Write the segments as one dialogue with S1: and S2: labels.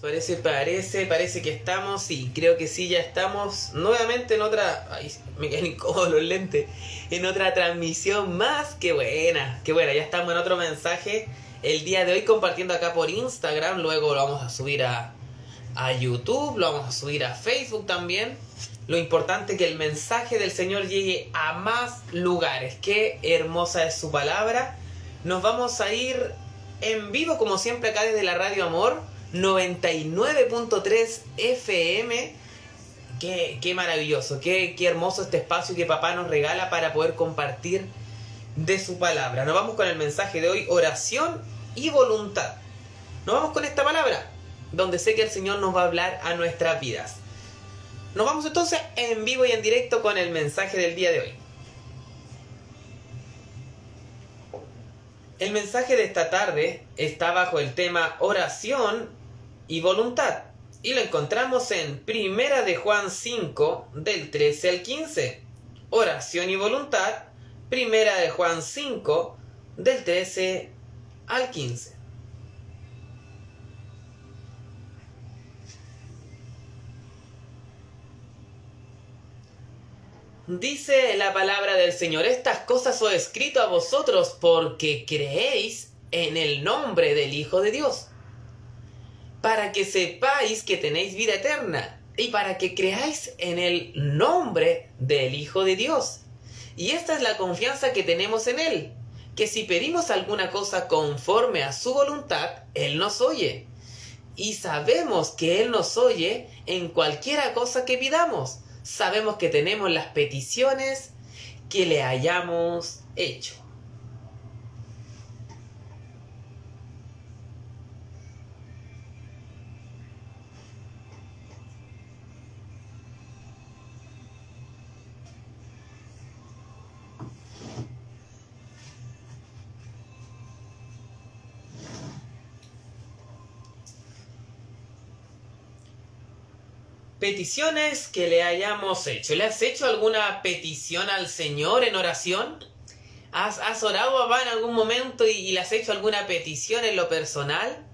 S1: Parece que estamos, sí, creo que sí, ya estamos nuevamente en otra, ay, me quedan incómodos los lentes, en otra transmisión más, qué buena, ya estamos en otro mensaje el día de hoy compartiendo acá por Instagram, luego lo vamos a subir a YouTube, lo vamos a subir a Facebook también. Lo importante es que el mensaje del Señor llegue a más lugares, qué hermosa es su palabra. Nos vamos a ir en vivo como siempre acá desde la Radio Amor 99.3 FM. Qué maravilloso, qué hermoso este espacio que papá nos regala para poder compartir de su palabra. Nos vamos con el mensaje de hoy, oración y voluntad. Nos vamos con esta palabra, donde sé que el Señor nos va a hablar a nuestras vidas. Nos vamos entonces en vivo y en directo con el mensaje del día de hoy. El mensaje de esta tarde está bajo el tema oración y voluntad. Y lo encontramos en Primera de Juan 5, del 13 al 15. Oración y voluntad, Primera de Juan 5, del 13 al 15. Dice la palabra del Señor: estas cosas os he escrito a vosotros porque creéis en el nombre del Hijo de Dios, para que sepáis que tenéis vida eterna, y para que creáis en el nombre del Hijo de Dios. Y esta es la confianza que tenemos en Él, que si pedimos alguna cosa conforme a su voluntad, Él nos oye. Y sabemos que Él nos oye en cualquiera cosa que pidamos. Sabemos que tenemos las peticiones que le hayamos hecho. Peticiones que le hayamos hecho. ¿Le has hecho alguna petición al Señor en oración? ¿Has orado, papá, en algún momento y le has hecho alguna petición en lo personal?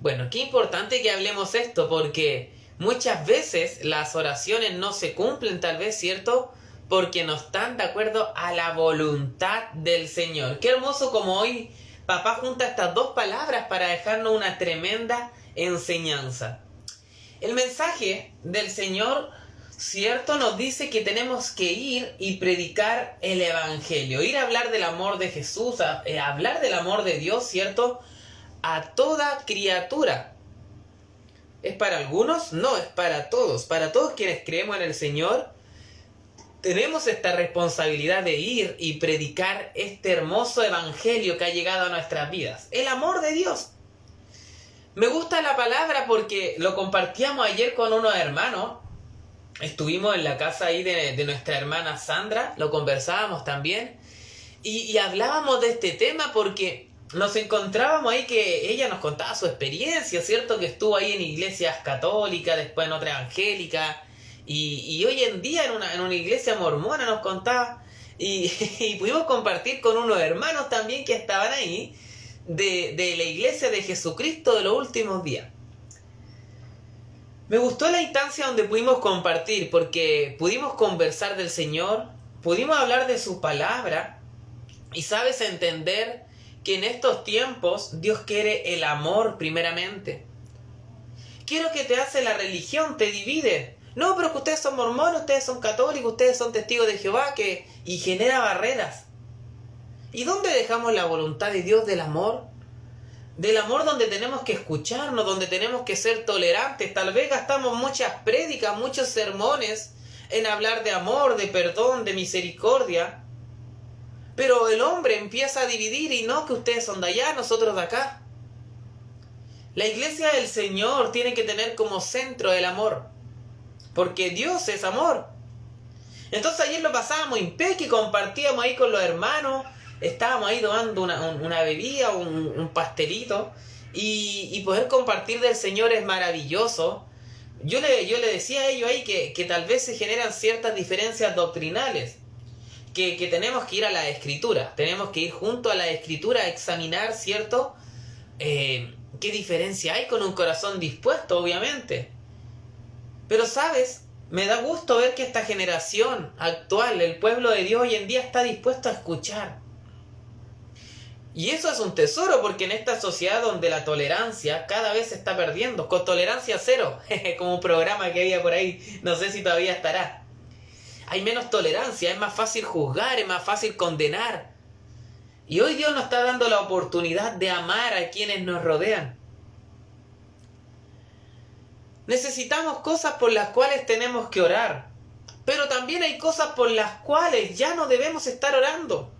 S1: Bueno, qué importante que hablemos esto, porque muchas veces las oraciones no se cumplen, tal vez, ¿cierto? Porque no están de acuerdo a la voluntad del Señor. Qué hermoso como hoy papá junta estas dos palabras para dejarnos una tremenda enseñanza. El mensaje del Señor, ¿cierto?, nos dice que tenemos que ir y predicar el Evangelio, ir a hablar del amor de Jesús, a hablar del amor de Dios, ¿cierto?, a toda criatura. ¿Es para algunos? No, es para todos. Para todos quienes creemos en el Señor, tenemos esta responsabilidad de ir y predicar este hermoso Evangelio que ha llegado a nuestras vidas. El amor de Dios. Me gusta la palabra porque lo compartíamos ayer con unos hermanos. Estuvimos en la casa ahí de nuestra hermana Sandra, lo conversábamos también. Y hablábamos de este tema porque nos encontrábamos ahí que ella nos contaba su experiencia, ¿cierto? Que estuvo ahí en iglesias católicas, después en otra evangélica. Y hoy en día en una iglesia mormona nos contaba. Y pudimos compartir con unos hermanos también que estaban ahí. De la iglesia de Jesucristo de los últimos días. Me gustó la instancia donde pudimos compartir, porque pudimos conversar del Señor, pudimos hablar de su palabra, y sabes entender que en estos tiempos Dios quiere el amor primeramente. Quiero que te hace la religión, te divide. No, pero que ustedes son mormones, ustedes son católicos, ustedes son testigos de Jehová, y genera barreras. ¿Y dónde dejamos la voluntad de Dios del amor? Del amor donde tenemos que escucharnos, donde tenemos que ser tolerantes. Tal vez gastamos muchas prédicas, muchos sermones en hablar de amor, de perdón, de misericordia. Pero el hombre empieza a dividir y no, que ustedes son de allá, nosotros de acá. La iglesia del Señor tiene que tener como centro el amor, porque Dios es amor. Entonces ayer lo pasábamos impecable, compartíamos ahí con los hermanos. Estábamos ahí tomando una bebida, un pastelito, y poder compartir del Señor es maravilloso. Yo le decía a ellos ahí que tal vez se generan ciertas diferencias doctrinales, que tenemos que ir a la Escritura, tenemos que ir junto a la Escritura a examinar, ¿cierto? ¿Qué diferencia hay con un corazón dispuesto, obviamente? Pero, ¿sabes? Me da gusto ver que esta generación actual, el pueblo de Dios hoy en día, está dispuesto a escuchar. Y eso es un tesoro, porque en esta sociedad donde la tolerancia cada vez se está perdiendo, con tolerancia cero, como un programa que había por ahí, no sé si todavía estará. Hay menos tolerancia, es más fácil juzgar, es más fácil condenar. Y hoy Dios nos está dando la oportunidad de amar a quienes nos rodean. Necesitamos cosas por las cuales tenemos que orar, pero también hay cosas por las cuales ya no debemos estar orando.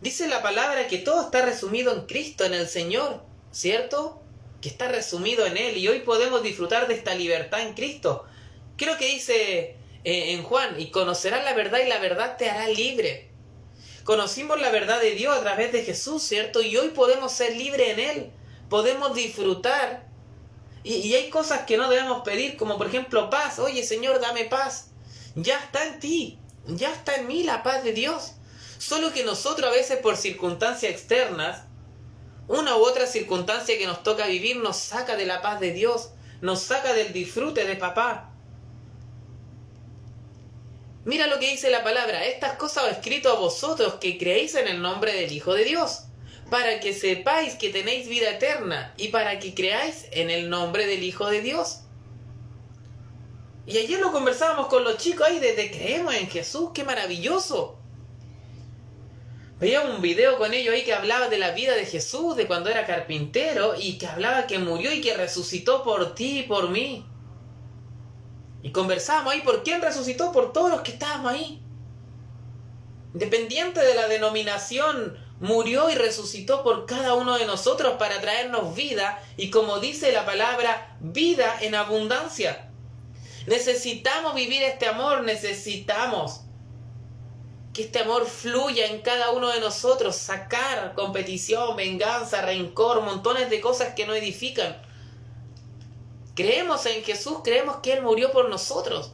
S1: Dice la palabra que todo está resumido en Cristo, en el Señor, ¿cierto? Que está resumido en Él, y hoy podemos disfrutar de esta libertad en Cristo. Creo que dice en Juan, y conocerás la verdad y la verdad te hará libre. Conocimos la verdad de Dios a través de Jesús, ¿cierto? Y hoy podemos ser libres en Él, podemos disfrutar. Y hay cosas que no debemos pedir, como por ejemplo paz. Oye, Señor, dame paz. Ya está en ti, ya está en mí la paz de Dios. Solo que nosotros a veces por circunstancias externas, una u otra circunstancia que nos toca vivir, nos saca de la paz de Dios, nos saca del disfrute de papá. Mira lo que dice la palabra: estas cosas os he escrito a vosotros que creéis en el nombre del Hijo de Dios, para que sepáis que tenéis vida eterna y para que creáis en el nombre del Hijo de Dios. Y ayer lo conversábamos con los chicos ahí de creemos en Jesús, qué maravilloso. Veía un video con ellos ahí que hablaba de la vida de Jesús, de cuando era carpintero, y que hablaba que murió y que resucitó por ti y por mí. Y conversábamos ahí, ¿por quién resucitó? Por todos los que estábamos ahí. Independiente de la denominación, murió y resucitó por cada uno de nosotros para traernos vida, y como dice la palabra, vida en abundancia. Necesitamos vivir este amor, necesitamos que este amor fluya en cada uno de nosotros, sacar competición, venganza, rencor, montones de cosas que no edifican. Creemos en Jesús, creemos que Él murió por nosotros.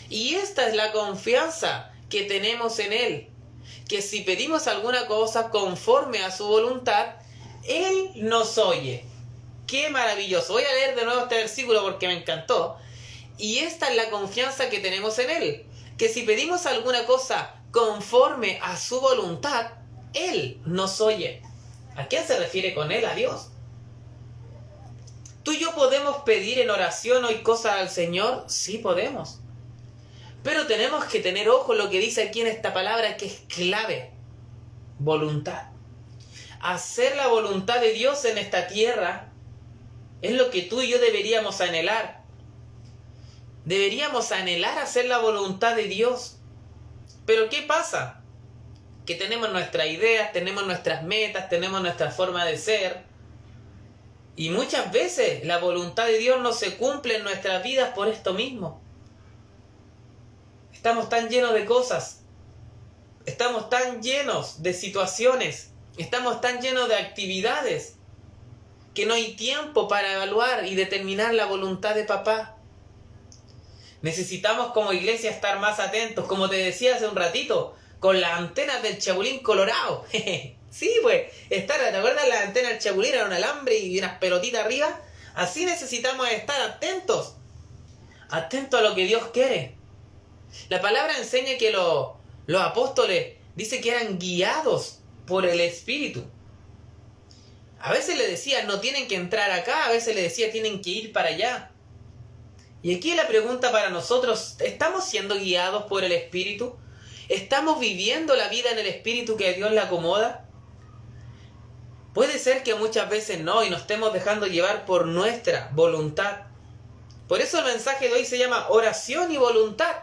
S1: Y esta es la confianza que tenemos en Él, que si pedimos alguna cosa conforme a su voluntad, Él nos oye. ¡Qué maravilloso! Voy a leer de nuevo este versículo porque me encantó. Y esta es la confianza que tenemos en Él, que si pedimos alguna cosa conforme a su voluntad, Él nos oye. ¿A quién se refiere con Él? A Dios. ¿Tú y yo podemos pedir en oración hoy cosas al Señor? Sí podemos. Pero tenemos que tener ojo lo que dice aquí en esta palabra, que es clave. Voluntad. Hacer la voluntad de Dios en esta tierra es lo que tú y yo deberíamos anhelar. Deberíamos anhelar hacer la voluntad de Dios. Pero ¿qué pasa? Que tenemos nuestras ideas, tenemos nuestras metas, tenemos nuestra forma de ser. Y muchas veces la voluntad de Dios no se cumple en nuestras vidas por esto mismo. Estamos tan llenos de cosas. Estamos tan llenos de situaciones. Estamos tan llenos de actividades que no hay tiempo para evaluar y determinar la voluntad de papá. Necesitamos como iglesia estar más atentos, como te decía hace un ratito, con las antenas del Chapulín Colorado. Sí, pues, ¿te acuerdas las antenas del Chapulín? Era un alambre y unas pelotitas arriba. Así necesitamos estar atentos. Atentos a lo que Dios quiere. La palabra enseña que los apóstoles dice que eran guiados por el Espíritu. A veces le decía, no tienen que entrar acá, a veces le decía, tienen que ir para allá. Y aquí la pregunta para nosotros, ¿estamos siendo guiados por el Espíritu? ¿Estamos viviendo la vida en el Espíritu que a Dios le acomoda? Puede ser que muchas veces no, y nos estemos dejando llevar por nuestra voluntad. Por eso el mensaje de hoy se llama oración y voluntad,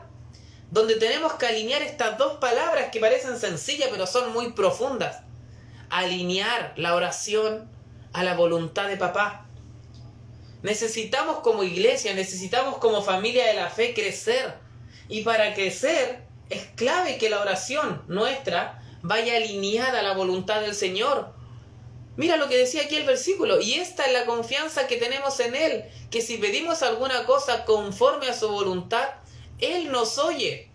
S1: donde tenemos que alinear estas dos palabras que parecen sencillas pero son muy profundas. Alinear la oración a la voluntad de papá. Necesitamos como iglesia, necesitamos como familia de la fe crecer. Y para crecer es clave que la oración nuestra vaya alineada a la voluntad del Señor. Mira lo que decía aquí el versículo. Y esta es la confianza que tenemos en Él, que si pedimos alguna cosa conforme a su voluntad, Él nos oye.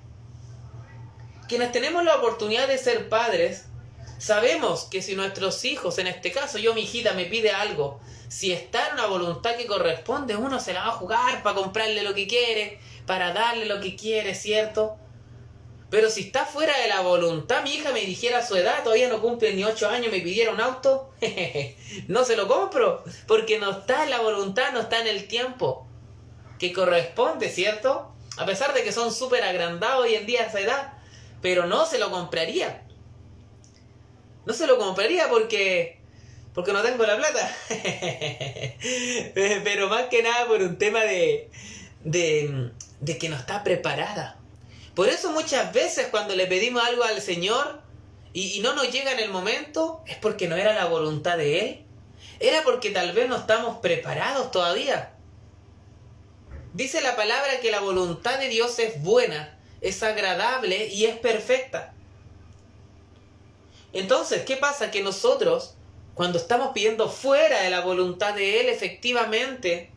S1: Quienes tenemos la oportunidad de ser padres, Sabemos que si nuestros hijos, en este caso yo, mi hijita, me pide algo, si está en una voluntad que corresponde, uno se la va a jugar para comprarle lo que quiere, para darle lo que quiere, ¿cierto? Pero si está fuera de la voluntad, mi hija me dijera su edad, todavía no cumple ni 8 años, me pidiera un auto, no se lo compro, porque no está en la voluntad, no está en el tiempo que corresponde, ¿cierto? A pesar de que son súper agrandados hoy en día a esa edad, pero no se lo compraría. No se lo compraría porque no tengo la plata. Pero más que nada por un tema de que no está preparada. Por eso muchas veces cuando le pedimos algo al Señor y no nos llega en el momento, es porque no era la voluntad de Él. Era porque tal vez no estamos preparados todavía. Dice la palabra que la voluntad de Dios es buena, es agradable y es perfecta. Entonces, ¿qué pasa? Que nosotros, cuando estamos pidiendo fuera de la voluntad de Él, efectivamente,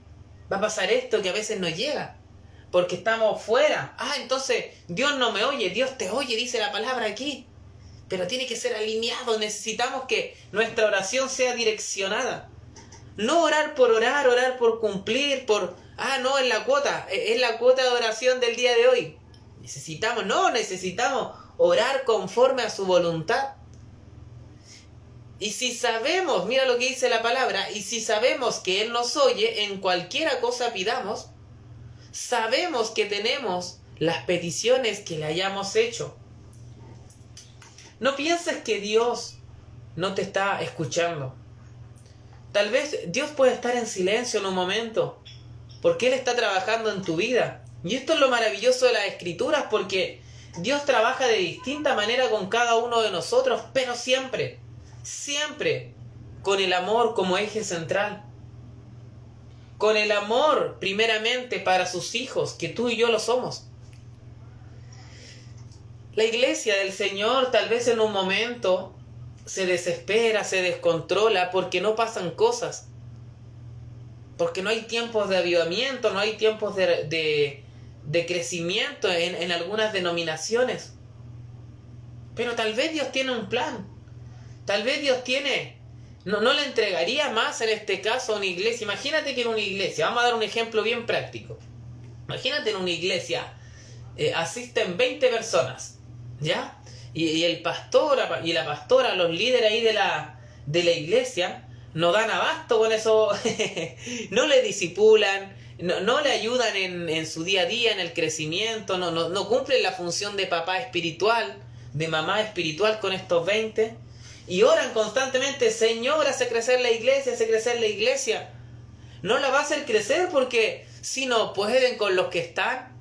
S1: va a pasar esto que a veces no llega. Porque estamos fuera. Entonces, Dios no me oye. Dios te oye, dice la palabra aquí. Pero tiene que ser alineado. Necesitamos que nuestra oración sea direccionada. No orar por cumplir, no, es la cuota de oración del día de hoy. Necesitamos orar conforme a su voluntad. Y si sabemos, mira lo que dice la palabra, y si sabemos que Él nos oye, en cualquiera cosa pidamos, sabemos que tenemos las peticiones que le hayamos hecho. No pienses que Dios no te está escuchando. Tal vez Dios puede estar en silencio en un momento, porque Él está trabajando en tu vida. Y esto es lo maravilloso de las Escrituras, porque Dios trabaja de distinta manera con cada uno de nosotros, pero siempre con el amor como eje central. Con el amor primeramente para sus hijos, que tú y yo lo somos. La iglesia del Señor tal vez en un momento se desespera, se descontrola porque no pasan cosas. Porque no hay tiempos de avivamiento, no hay tiempos de crecimiento en algunas denominaciones. Pero tal vez Dios tiene un plan. Tal vez Dios no le entregaría más en este caso a una iglesia. Imagínate que en una iglesia, vamos a dar un ejemplo bien práctico. Imagínate en una iglesia asisten 20 personas, ¿ya? Y el pastor y la pastora, los líderes ahí de la iglesia, no dan abasto con eso, no le disipulan, no le ayudan en su día a día, en el crecimiento, no cumplen la función de papá espiritual, de mamá espiritual con estos 20. Y oran constantemente, Señor, hace crecer la iglesia. No la va a hacer crecer porque si no pueden con los que están,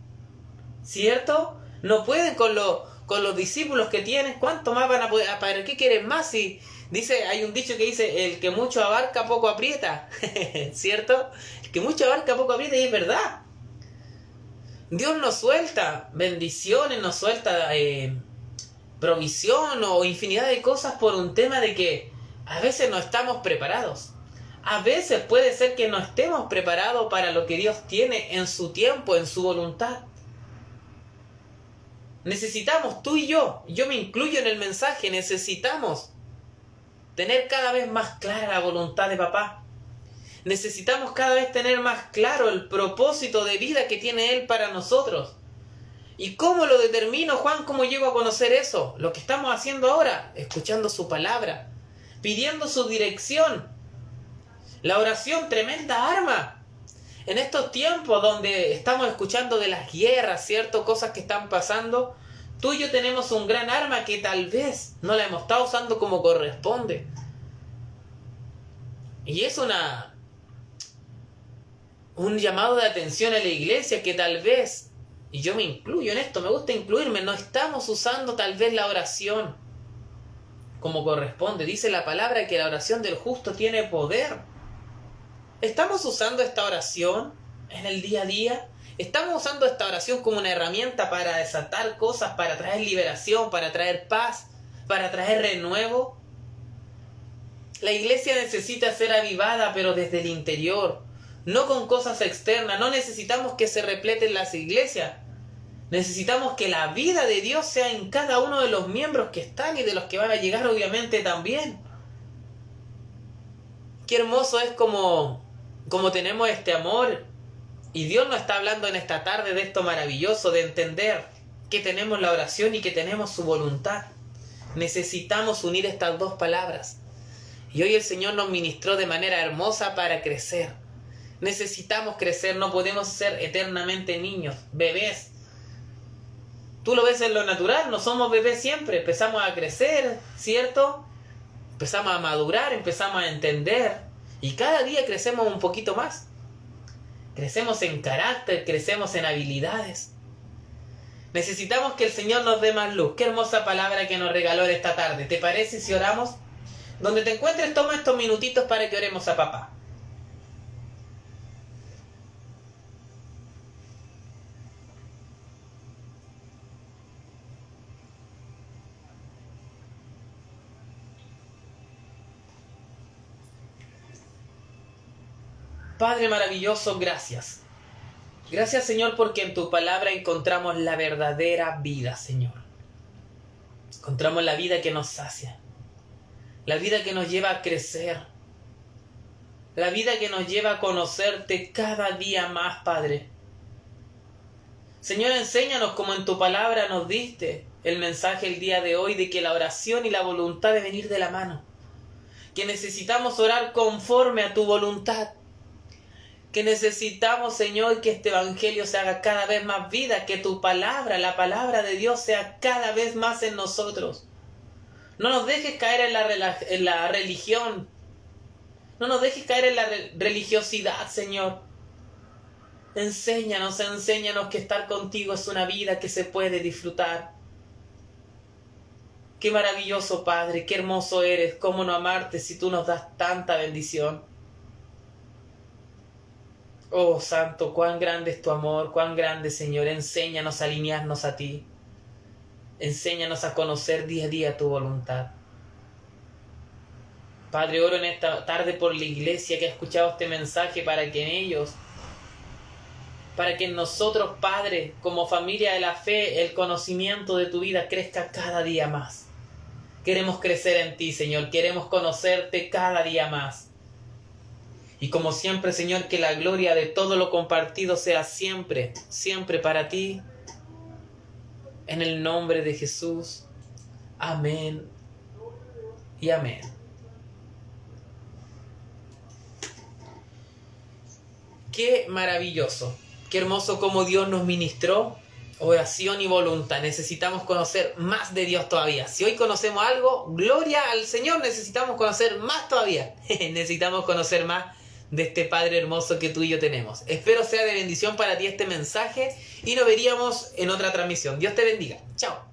S1: ¿cierto? No pueden con los discípulos que tienen. ¿Cuánto más van a poder? ¿Para qué quieren más? Si hay un dicho que dice, el que mucho abarca, poco aprieta, ¿cierto? El que mucho abarca, poco aprieta, y es verdad. Dios nos suelta bendiciones, nos suelta provisión o infinidad de cosas por un tema de que a veces no estamos preparados. A veces puede ser que no estemos preparados para lo que Dios tiene en su tiempo, en su voluntad. Necesitamos, tú y yo me incluyo en el mensaje, necesitamos tener cada vez más clara la voluntad de papá. Necesitamos cada vez tener más claro el propósito de vida que tiene Él para nosotros. ¿Y cómo lo determino, Juan? ¿Cómo llego a conocer eso? Lo que estamos haciendo ahora, escuchando su palabra, pidiendo su dirección. La oración, tremenda arma. En estos tiempos donde estamos escuchando de las guerras, ¿cierto? Cosas que están pasando, tú y yo tenemos un gran arma que tal vez no la hemos estado usando como corresponde. Y es un llamado de atención a la iglesia que tal vez, y yo me incluyo en esto, me gusta incluirme, no estamos usando tal vez la oración como corresponde. Dice la palabra que la oración del justo tiene poder. ¿Estamos usando esta oración en el día a día? ¿Estamos usando esta oración como una herramienta para desatar cosas, para traer liberación, para traer paz, para traer renuevo? La iglesia necesita ser avivada, pero desde el interior, no con cosas externas. No necesitamos que se repleten las iglesias, Necesitamos que la vida de Dios sea en cada uno de los miembros que están y de los que van a llegar obviamente también. Qué hermoso es como tenemos este amor. Y Dios nos está hablando en esta tarde de esto maravilloso, de entender que tenemos la oración y que tenemos su voluntad. Necesitamos unir estas dos palabras. Y hoy el Señor nos ministró de manera hermosa para crecer. Necesitamos crecer, no podemos ser eternamente niños, bebés. Tú lo ves en lo natural, no somos bebés siempre, empezamos a crecer, ¿cierto? Empezamos a madurar, empezamos a entender. Y cada día crecemos un poquito más. Crecemos en carácter, crecemos en habilidades. Necesitamos que el Señor nos dé más luz. Qué hermosa palabra que nos regaló esta tarde. ¿Te parece si oramos? Donde te encuentres, toma estos minutitos para que oremos a papá. Padre maravilloso, gracias. Gracias, Señor, porque en tu palabra encontramos la verdadera vida, Señor. Encontramos la vida que nos sacia. La vida que nos lleva a crecer. La vida que nos lleva a conocerte cada día más, Padre. Señor, enséñanos como en tu palabra nos diste el mensaje el día de hoy de que la oración y la voluntad deben ir de la mano. Que necesitamos orar conforme a tu voluntad. Que necesitamos, Señor, que este evangelio se haga cada vez más vida, que tu palabra, la palabra de Dios, sea cada vez más en nosotros. No nos dejes caer en la religión. No nos dejes caer en la religiosidad, Señor. Enséñanos que estar contigo es una vida que se puede disfrutar. Qué maravilloso, Padre, qué hermoso eres, cómo no amarte si tú nos das tanta bendición. Oh, Santo, cuán grande es tu amor, cuán grande, Señor. Enséñanos a alinearnos a ti. Enséñanos a conocer día a día tu voluntad. Padre, oro en esta tarde por la iglesia que ha escuchado este mensaje para que en ellos, para que en nosotros, Padre, como familia de la fe, el conocimiento de tu vida crezca cada día más. Queremos crecer en ti, Señor. Queremos conocerte cada día más. Y como siempre, Señor, que la gloria de todo lo compartido sea siempre, siempre para ti. En el nombre de Jesús. Amén y amén. Qué maravilloso, qué hermoso como Dios nos ministró oración y voluntad. Necesitamos conocer más de Dios todavía. Si hoy conocemos algo, gloria al Señor, necesitamos conocer más todavía. Necesitamos conocer más de este Padre hermoso que tú y yo tenemos. Espero sea de bendición para ti este mensaje y nos veríamos en otra transmisión. Dios te bendiga. Chao.